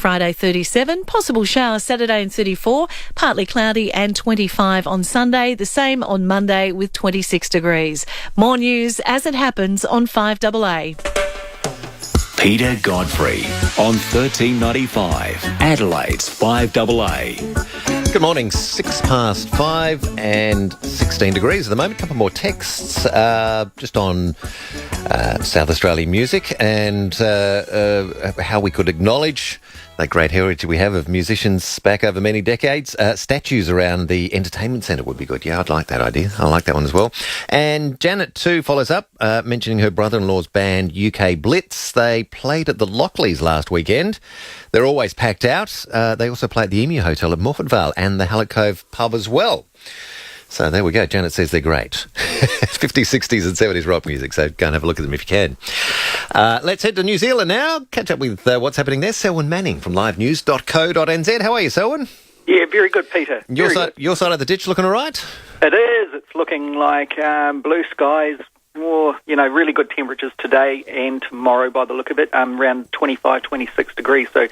Friday 37, possible showers Saturday and 34, partly cloudy and 25 on Sunday, the same on Monday with 26 degrees. More news as it happens on 5AA. Peter Godfrey on 1395, Adelaide's 5AA. Good morning, 5:06 and 16 degrees at the moment. A couple more texts just on South Australian music and how we could acknowledge that great heritage we have of musicians back over many decades. Statues around the entertainment centre would be good. Yeah, I'd like that idea. I like that one as well. And Janet too follows up, mentioning her brother-in-law's band UK Blitz. They played at the Lockleys last weekend. They're always packed out. They also play at the Emu Hotel at Morford Vale and the Hallett Cove pub as well. So there we go. Janet says they're great. 50s, 60s and 70s rock music, so go and have a look at them if you can. Let's head to New Zealand now. Catch up with what's happening there. Selwyn Manning from livenews.co.nz. How are you, Selwyn? Yeah, very good, Peter. Your side of the ditch looking all right? It is. It's looking like blue skies, really good temperatures today and tomorrow by the look of it, around 25, 26 degrees. So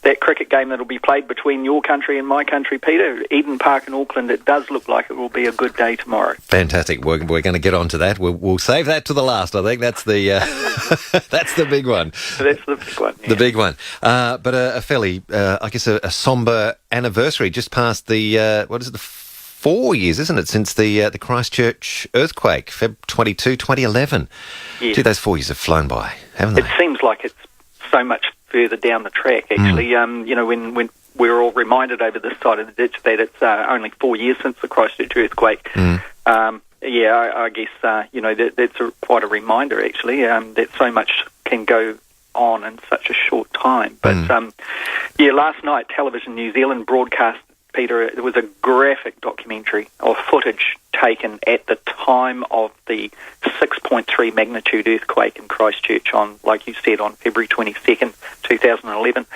that cricket game that will be played between your country and my country, Peter, Eden Park in Auckland, it does look like it will be a good day tomorrow. Fantastic. We're going to get on to that. We'll save that to the last. I think that's the that's the big one. That's the big one. Yeah. The big one. But a fairly, I guess, a sombre anniversary just past the the 4 years, isn't it, since the Christchurch earthquake, Feb 22, 2011. Yes. Gee, those 4 years have flown by, haven't they? It seems like it's so much further down the track, actually. When we're all reminded over this side of the ditch that it's only 4 years since the Christchurch earthquake. I guess, that's quite a reminder, actually, that so much can go on in such a short time. But, last night, Television New Zealand broadcast, Peter, it was a graphic documentary of footage taken at the time of the 6.3 magnitude earthquake in Christchurch on, like you said, on February 22nd, 2011.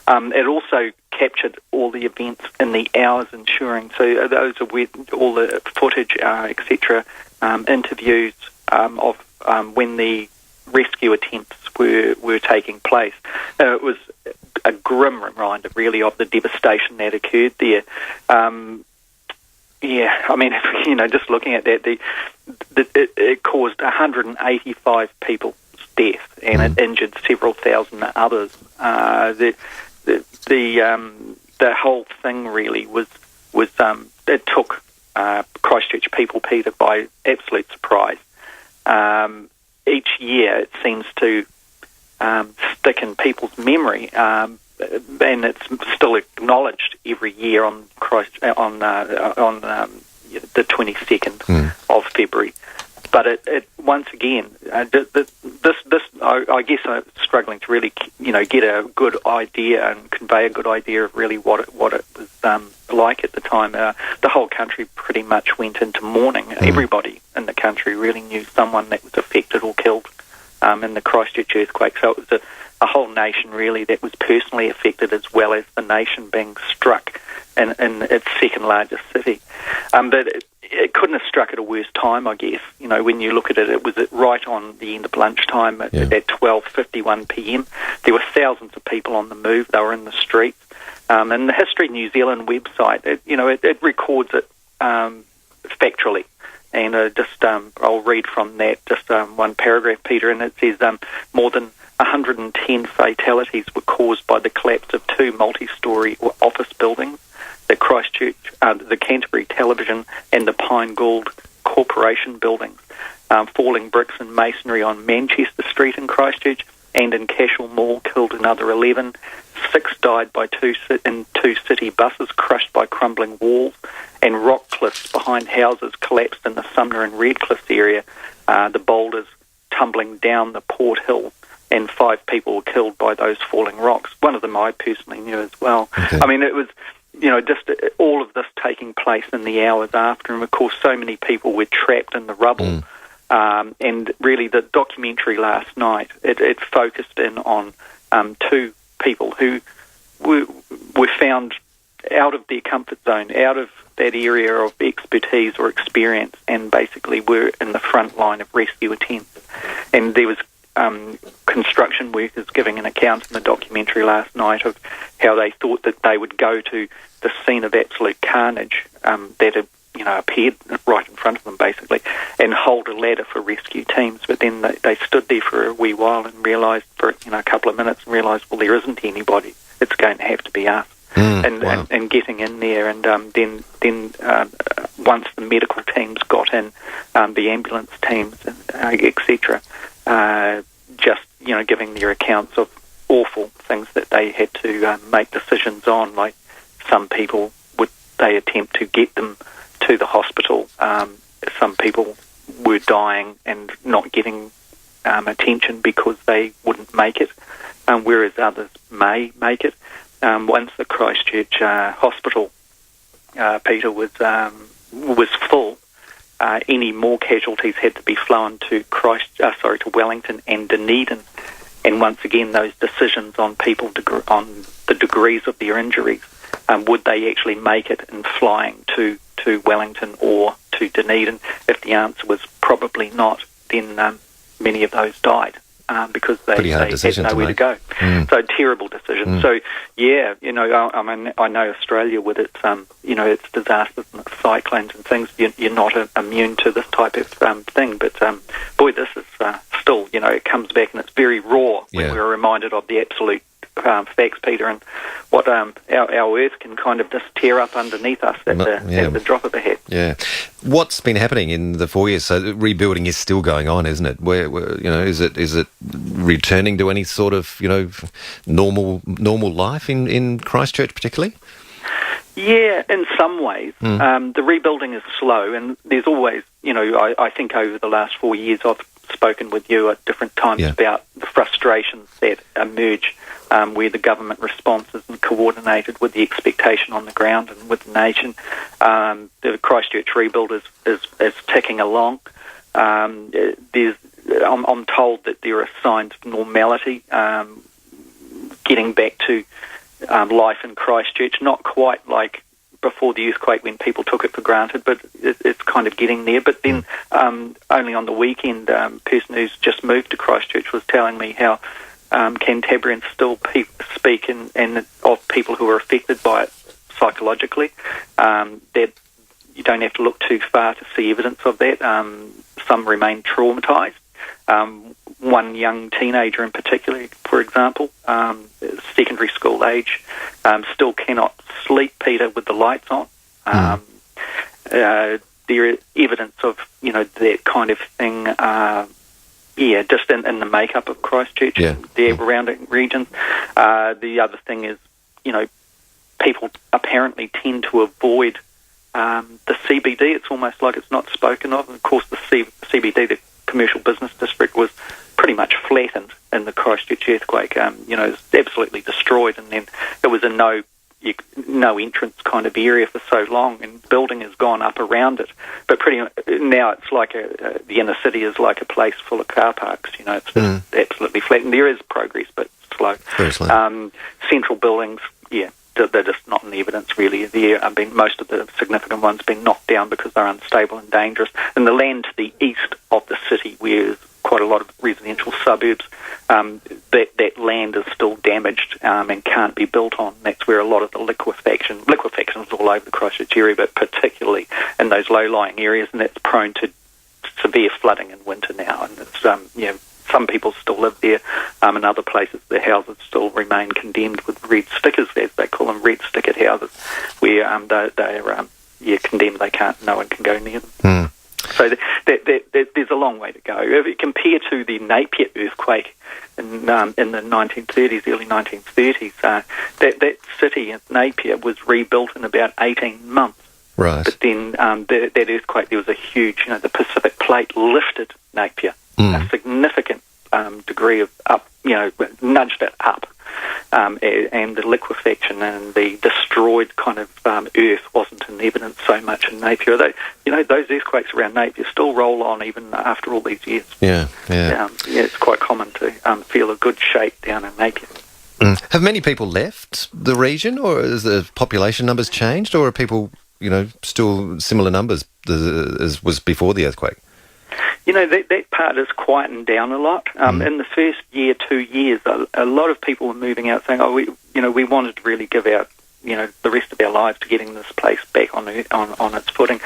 It also captured all the events in the hours ensuing. So those are with all the footage, etc., interviews of when the rescue attempts were taking place. It was a grim reminder, really, of the devastation that occurred there. Just looking at that, it caused 185 people's death and it injured several thousand others. The whole thing really was it took Christchurch people, Peter, by absolute surprise. Each year it seems to stick in people's memory, and it's still acknowledged every year on the 22nd of February. But it once again, this I guess I'm struggling to really get a good idea and convey a good idea of really what it was like at the time. The whole country pretty much went into mourning. Everybody in the country really knew someone that was affected or killed in the Christchurch earthquake. So it was a whole nation really that was personally affected, as well as the nation being struck in its second largest city. But it couldn't have struck at a worse time, I guess. When you look at it, it was right on the end of lunchtime at 12:51 p.m. There were thousands of people on the move. They were in the streets. And the History New Zealand website, it records it factually. And I'll read from that just one paragraph, Peter, and it says more than 110 fatalities were caused by the collapse of two multi-storey office buildings, the Christchurch, the Canterbury Television and the Pine Gould Corporation buildings, falling bricks and masonry on Manchester Street in Christchurch, and in Cashel Mall killed another 11. 6 died by two city buses crushed by crumbling walls, and rock cliffs behind houses collapsed in the Sumner and Redcliffe area, the boulders tumbling down the Port Hill, and 5 people were killed by those falling rocks. One of them I personally knew as well. Okay. I mean, it was, just all of this taking place in the hours after, and of course so many people were trapped in the rubble. And really the documentary last night, it focused in on 2 people who were found out of their comfort zone, out of that area of expertise or experience, and basically were in the front line of rescue attempts. And there was construction workers giving an account in the documentary last night of how they thought that they would go to the scene of absolute carnage that had appeared right in front of them, basically, and hold a ladder for rescue teams. But then they stood there for a wee while and realised, for a couple of minutes, and realised, well, there isn't anybody. It's going to have to be us. And getting in there, and then once the medical teams got in, the ambulance teams, etc., just giving their accounts of awful things that they had to make decisions on, like some people would they attempt to get them to the hospital. Some people were dying and not getting attention because they wouldn't make it, whereas others may make it. Once the Christchurch hospital, Peter, was full, any more casualties had to be flown to to Wellington and Dunedin. And once again, those decisions on people on the degrees of their injuries, would they actually make it in flying to Wellington or to Dunedin? If the answer was probably not, then many of those died. Because they had nowhere to go. So terrible decision. So yeah, I know Australia with its its disasters and its cyclones and things. You're not immune to this type of thing. But boy, this is still it comes back and it's very raw when we're reminded of the absolute facts, Peter, and what our Earth can kind of just tear up underneath us at the drop of a hat. Yeah. What's been happening in the 4 years? So rebuilding is still going on, isn't it? Where is it returning to any sort of normal life in Christchurch, particularly? Yeah, in some ways. The rebuilding is slow, and there's always, I think over the last 4 years I've spoken with you at different times about the frustrations that emerge where the government response isn't coordinated with the expectation on the ground and with the nation. The Christchurch rebuild is ticking along. I'm told that there are signs of normality, getting back to life in Christchurch, not quite like before the earthquake when people took it for granted, but it's kind of getting there. But then only on the weekend, a person who's just moved to Christchurch was telling me how Canterburyans still speak and of people who are affected by it psychologically, that you don't have to look too far to see evidence of that. Some remain traumatised. One young teenager in particular, for example, secondary school age, still cannot sleep, Peter, with the lights on. There is evidence of, that kind of thing, just in the makeup of Christchurch and the surrounding regions. The other thing is, people apparently tend to avoid the CBD. It's almost like it's not spoken of. And of course, the CBD, the commercial business district, was pretty much flattened in the Christchurch earthquake. It's absolutely destroyed, and then it was a no entrance kind of area for so long, and building has gone up around it. But now it's like the inner city is like a place full of car parks. It's just absolutely flat, and there is progress, but slow. Very slow. Central buildings, they're just not in the evidence really. Most of the significant ones been knocked down because they're unstable and dangerous. And the land to the east of the city, where there's quite a lot of residential suburbs, that land is still damaged and can't be built on. That's where a lot of the liquefaction is all over the Christchurch area, but particularly in those low-lying areas, and that's prone to severe flooding in winter now. And it's some people still live there. In other places, their houses still remain condemned with red stickers, as they call them, red stickered houses, where they're condemned. No one can go near them. So there's a long way to go. If you compare to the Napier earthquake in the 1930s, early 1930s, that city in Napier was rebuilt in about 18 months. Right. But then that earthquake, there was a huge, the Pacific Plate lifted Napier. A significant degree of nudged it up, and the liquefaction and the destroyed kind of earth wasn't in evidence so much in Napier. Those earthquakes around Napier still roll on even after all these years. It's quite common to feel a good shake down in Napier. Have many people left the region, or has the population numbers changed, or are people, still similar numbers as was before the earthquake? That part has quietened down a lot. In the first year, 2 years, a lot of people were moving out saying, we wanted to really give out, the rest of our lives to getting this place back on its footing.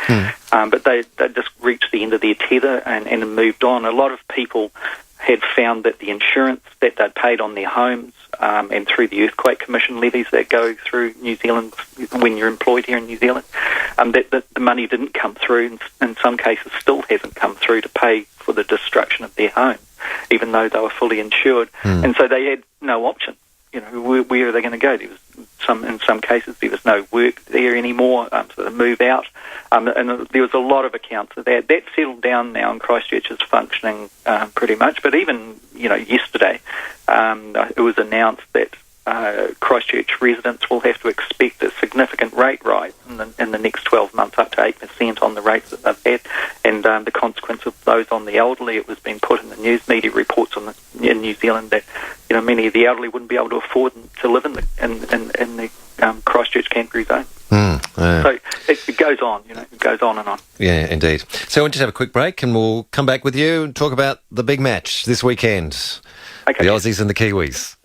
But they just reached the end of their tether and moved on. A lot of people had found that the insurance that they'd paid on their homes and through the Earthquake Commission levies that go through New Zealand when you're employed here in New Zealand, that the money didn't come through, and in some cases still hasn't come through to pay for the destruction of their home, even though they were fully insured. And so they had no option. Where are they going to go? In some cases, there was no work there anymore, so they move out. And there was a lot of accounts of that. That's settled down now, and Christchurch is functioning pretty much. But even, yesterday, it was announced that Christchurch residents will have to expect a significant rate rise in the next 12 months, up to 8% on the rates that they've had. And the consequence of those on the elderly, it was being put in the news media reports in New Zealand that many of the elderly wouldn't be able to afford to live in the Christchurch Canterbury zone. So it goes on, it goes on and on. Yeah, indeed. So we'll just have a quick break and we'll come back with you and talk about the big match this weekend. Okay. The Aussies and the Kiwis.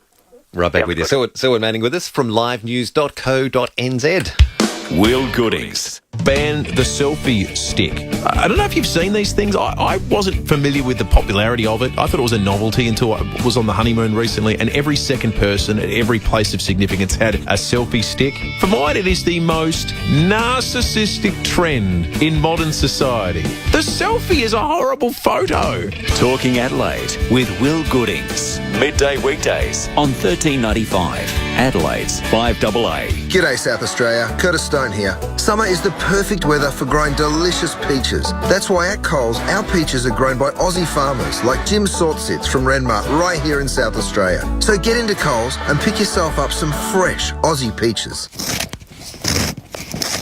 Right back with you. Selwyn Manning with us from livenews.co.nz. Will Goodings. Ban the selfie stick. I don't know if you've seen these things. I wasn't familiar with the popularity of it. I thought it was a novelty until I was on the honeymoon recently, and every second person at every place of significance had a selfie stick. For mine, it is the most narcissistic trend in modern society. The selfie is a horrible photo. Talking Adelaide with Will Goodings. Midday weekdays on 1395. Adelaide's 5AA. G'day South Australia, Curtis Stone here. Summer is the perfect weather for growing delicious peaches. That's why at Coles, our peaches are grown by Aussie farmers like Jim Sortsits from Renmark right here in South Australia. So get into Coles and pick yourself up some fresh Aussie peaches.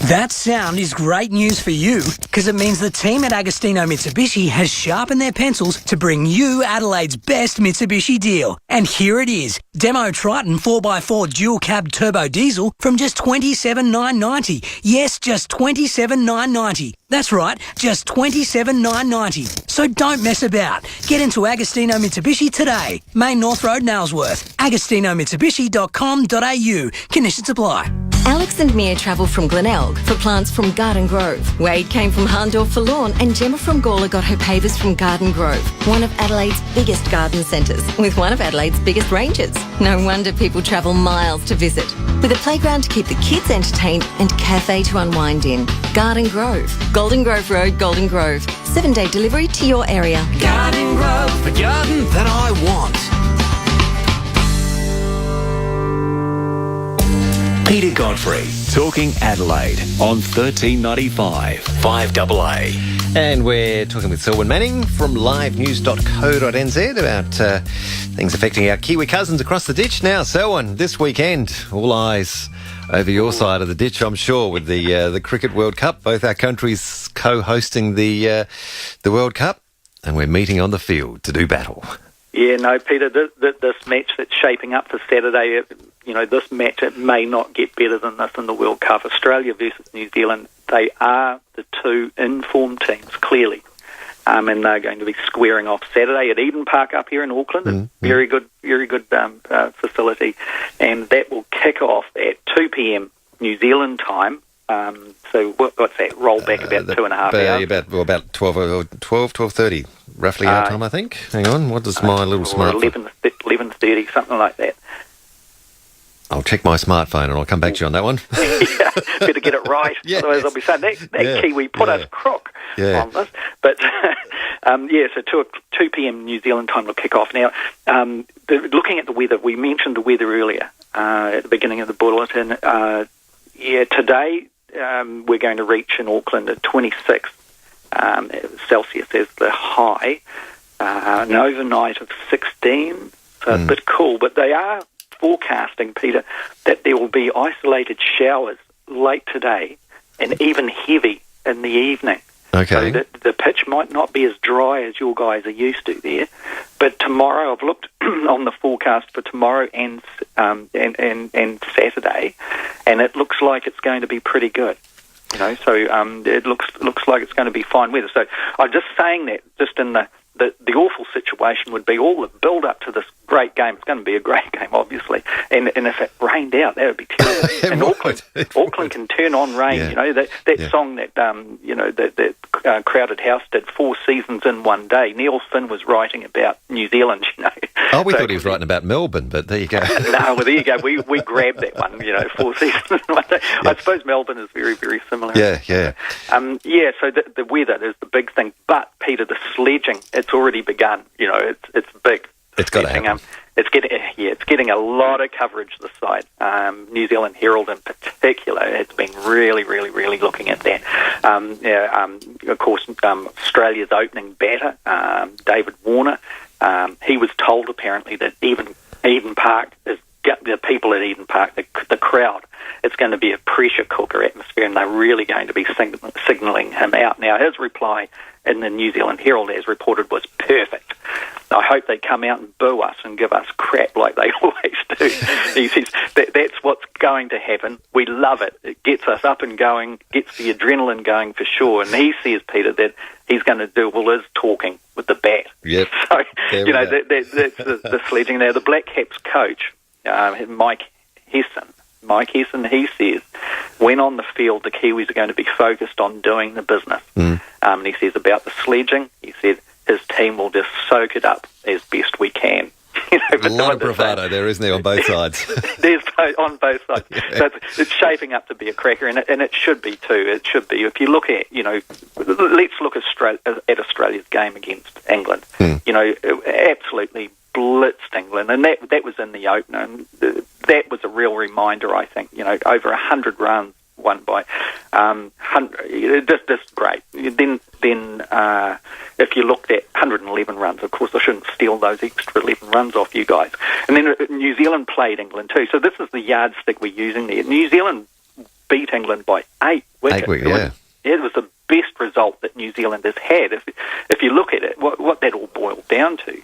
That sound is great news for you, because it means the team at Agostino Mitsubishi has sharpened their pencils to bring you Adelaide's best Mitsubishi deal. And here it is. Demo Triton 4x4 dual cab turbo diesel from just $27,990. Yes, just $27,990. That's right, just $27,990. So don't mess about. Get into Agostino Mitsubishi today. Main North Road, Nailsworth. AgostinoMitsubishi.com.au. Conditions apply. Alex and Mia travel from Glenelg for plants from Garden Grove. Wade came from Harndorf for lawn, and Gemma from Gawler got her pavers from Garden Grove, one of Adelaide's biggest garden centres, with one of Adelaide's biggest ranges. No wonder people travel miles to visit. With a playground to keep the kids entertained and cafe to unwind in. Garden Grove. Golden Grove Road, Golden Grove. 7-day delivery to your area. Garden Grove, the garden that I want. Peter Godfrey. Talking Adelaide on 1395. 5AA. And we're talking with Selwyn Manning from livenews.co.nz about things affecting our Kiwi cousins across the ditch. Now, Selwyn, this weekend, all eyes over your side of the ditch, I'm sure, with the Cricket World Cup. Both our countries co-hosting the World Cup, and we're meeting on the field to do battle. Yeah, no, Peter, this match that's shaping up for Saturday, this match, it may not get better than this in the World Cup. Australia versus New Zealand, they are the two informed teams, clearly. And they're going to be squaring off Saturday at Eden Park up here in Auckland. Very good facility. And that will kick off at 2 p.m. New Zealand time. So what's that? Roll back about 2.5 hours. About 12:30, roughly our time, I think. Hang on, what does my little smartphone... 11:30, something like that. I'll check my smartphone and I'll come back to you on that one. Yeah, better get it right. Yes. Otherwise I'll be saying that Kiwi put us crook on this. But, so 2 p.m. New Zealand time will kick off. Now, looking at the weather, we mentioned the weather earlier at the beginning of the bulletin. Today we're going to reach in Auckland at 26 Celsius as the high, an overnight of 16, so a bit cool, but they are forecasting, Peter, that there will be isolated showers late today and even heavy in the evening. Okay. So the pitch might not be as dry as your guys are used to there, but tomorrow, I've looked on the forecast for tomorrow and Saturday, and it looks like it's going to be pretty good. So it looks like it's going to be fine weather. So I'm just saying that just in the awful situation would be all the build up to this great game. It's going to be a great game, obviously. And if it rained out, that would be terrible. And Auckland can turn on rain. Yeah. That song that that Crowded House did, 4 seasons in one day. Neil Finn was writing about New Zealand. Oh, we thought he was writing about Melbourne, but there you go. No, well, there you go. We grabbed that one. 4 seasons in one day. Yeah. I suppose Melbourne is very, very similar. Yeah. So the weather is the big thing. But Peter, the sledging, it's already begun. It's big. It's got to happen. It's getting a lot of coverage this side. New Zealand Herald in particular has been really, really, really looking at that. Of course, Australia's opening batter, David Warner, he was told apparently that Eden Park is the people at Eden Park, the crowd, it's going to be a pressure cooker atmosphere, and they're really going to be signalling him out. Now, his reply in the New Zealand Herald, as reported, was perfect. I hope they come out and boo us and give us crap like they always do. He says that's what's going to happen. We love it. It gets us up and going, gets the adrenaline going for sure. And he says, Peter, that he's going to do all his talking with the bat. Yep. So, that's the sledging. Now, the Black Caps coach, Mike Hesson, he says, when on the field, the Kiwis are going to be focused on doing the business. And he says about the sledging, he said his team will just soak it up as best we can. A lot of bravado there, isn't there, on both sides? There's on both sides. Yeah. So it's shaping up to be a cracker, and it should be too. It should be. If you look at, let's look at Australia's game against England. Absolutely blitzed England, and that was in the opener, and that was a real reminder, I think. Over 100 runs won by just great. Then if you looked at 111 runs, of course I shouldn't steal those extra 11 runs off you guys. And then New Zealand played England too. So this is the yardstick we're using there. New Zealand beat England by 8 wickets. 8 wickets, It was the best result that New Zealand has had. If you look at it, what that all boiled down to,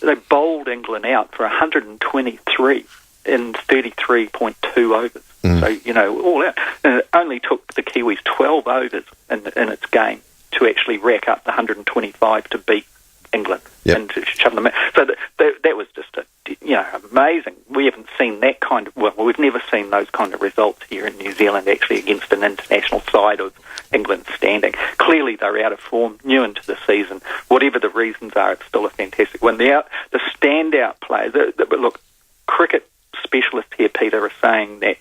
they bowled England out for 123 in 33.2 overs. So, all out. And it only took the Kiwis 12 overs in its game to actually rack up the 125 to beat England and to shove them out. So that was just amazing. We haven't seen that kind of, we've never seen those kind of results here in New Zealand actually against an international side of England's standing. Clearly they're out of form, new into the season. Whatever the reasons are, it's still a fantastic one. The standout players, but look, cricket specialists here, Peter, are saying that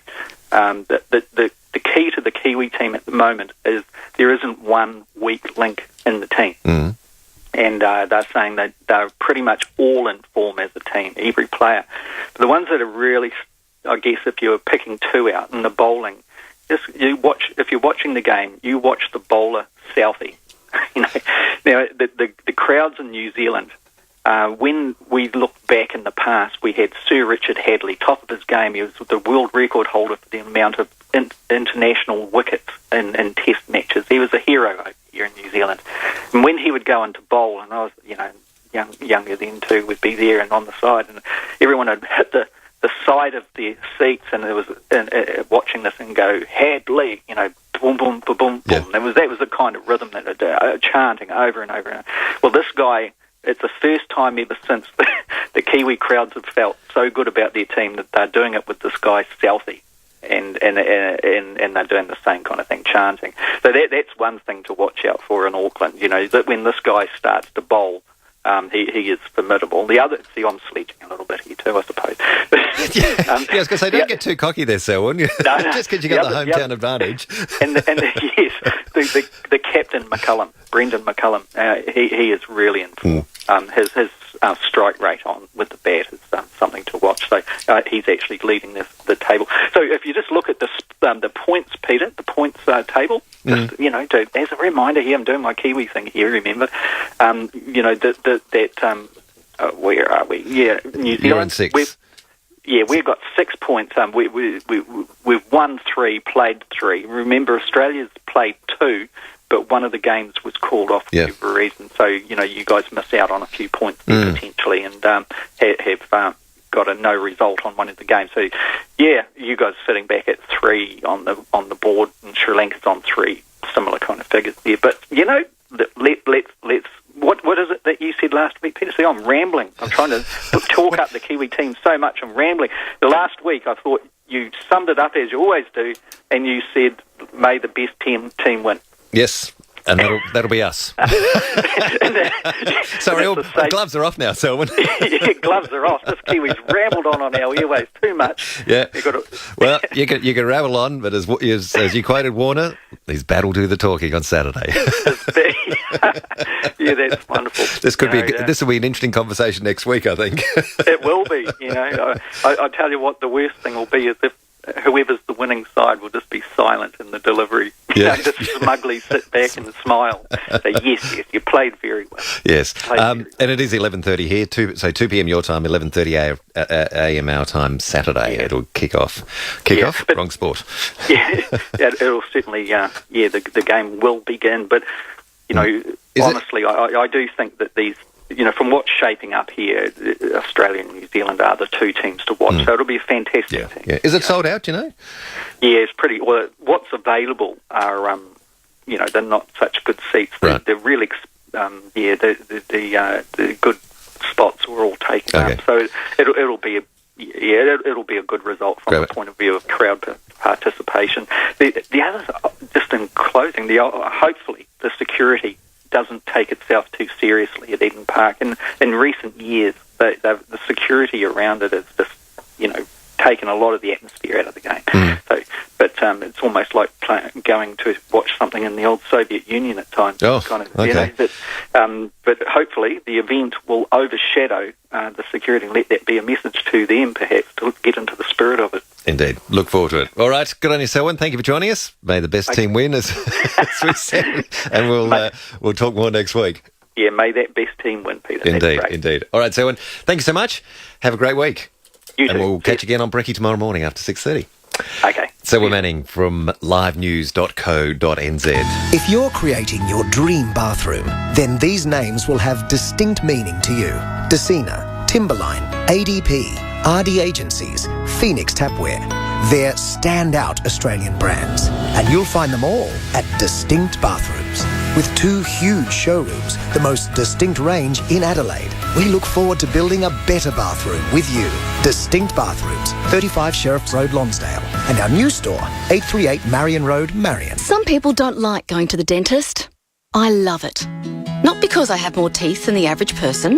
the key to the Kiwi team at the moment is there isn't one weak link in the team. And they're saying that they're pretty much all in form as a team, every player. But the ones that are really, I guess, if you're picking two out in the bowling, if you're watching the game, you watch the bowler Southey. Now the crowds in New Zealand. When we look back in the past, we had Sir Richard Hadley, top of his game. He was the world record holder for the amount of international wickets in Test matches. He was a hero over here in New Zealand. And when he would go into bowl, and I was, younger then too, would be there and on the side, and everyone would hit the side of their seats, and there was watching this and go Hadley, boom, boom, boom, boom, boom. That was the kind of rhythm that chanting over and over. Well, this guy. It's the first time ever since the Kiwi crowds have felt so good about their team that they're doing it with this guy Southey, and they're doing the same kind of thing, chanting. So that's one thing to watch out for in Auckland. That when this guy starts to bowl, he is formidable. The other, I'm sledging a little bit here too, I suppose. I was going to say, don't get too cocky there, Selwyn. No, just because you got the hometown advantage. And yes, the captain McCullum, Brendan McCullum, he is really in form. His strike rate on with the bat is something to watch. So he's actually leading the table. So if you just look at the points, Peter, the points table, just, as a reminder here, I'm doing my Kiwi thing here. Remember, where are we? Yeah, New Zealand. You're on 6. We've got 6 points. We've won 3, played 3. Remember, Australia's played 2, but one of the games was called off for whatever reason. So, you guys miss out on a few points potentially, and have got a no result on one of the games. So, yeah, you guys are sitting back at 3 on the board, and Sri Lanka's on 3. Similar kind of figures there. But, you know, let's what is it that you said last week, Peter? See, I'm rambling. I'm trying to talk up the Kiwi team so much. I'm rambling. The last week, I thought you summed it up as you always do, and you said, may the best team win. Yes. And that'll be us. Sorry, all gloves are off now, Selwyn. Yeah, gloves are off. This Kiwi's rambled on our airways too much. Yeah. Well, you can rabble on, but as you quoted Warner, he's battle do the talking on Saturday. Yeah, that's wonderful. This will be an interesting conversation next week, I think. It will be. You know, I tell you what, the worst thing will be is if whoever's the winning side will just be silent in the delivery. Yeah. Just smugly sit back and smile. Say, yes, you played very well. Yes. And it is 11:30 here, 2 p.m. your time, 11:30 a.m. our time, Saturday. Yeah. It'll kick off. Wrong sport. Yeah, it'll certainly, the game will begin. But, you know, honestly, I do think that these, you know, from what's shaping up here, Australia and New Zealand are the two teams to watch. So it'll be a fantastic team. Yeah. Is it sold out, do you know? Yeah, it's pretty. Well, what's available are, you know, they're not such good seats. Right. They're really, the good spots were all taken up. So it'll be a good result from the point of view of crowd participation. The other, just in closing, hopefully the security doesn't take itself too seriously at Eden Park. In recent years, the security around it has just, you know, taken a lot of the atmosphere out of the game. So, but it's almost like going to watch something in the old Soviet Union at times. Oh, kind of, okay. You know, but hopefully the event will overshadow the security and let that be a message to them, perhaps, to get into the spirit of it. Indeed. Look forward to it. All right. Good on you, Selwyn. Thank you for joining us. May the best team win, as we said. And we'll talk more next week. Yeah, may that best team win, Peter. Indeed. All right, Selwyn. Thank you so much. Have a great week. You too. And we'll catch you again on Brekkie tomorrow morning after 6:30. Okay. Selwyn Manning from livenews.co.nz. If you're creating your dream bathroom, then these names will have distinct meaning to you. Decina, Timberline, ADP, RD Agencies, Phoenix Tapware. They're standout Australian brands, and you'll find them all at Distinct Bathrooms. With 2 huge showrooms, the most distinct range in Adelaide. We look forward to building a better bathroom with you. Distinct Bathrooms, 35 Sheriff Road, Lonsdale. And our new store, 838 Marion Road, Marion. Some people don't like going to the dentist. I love it. Not because I have more teeth than the average person,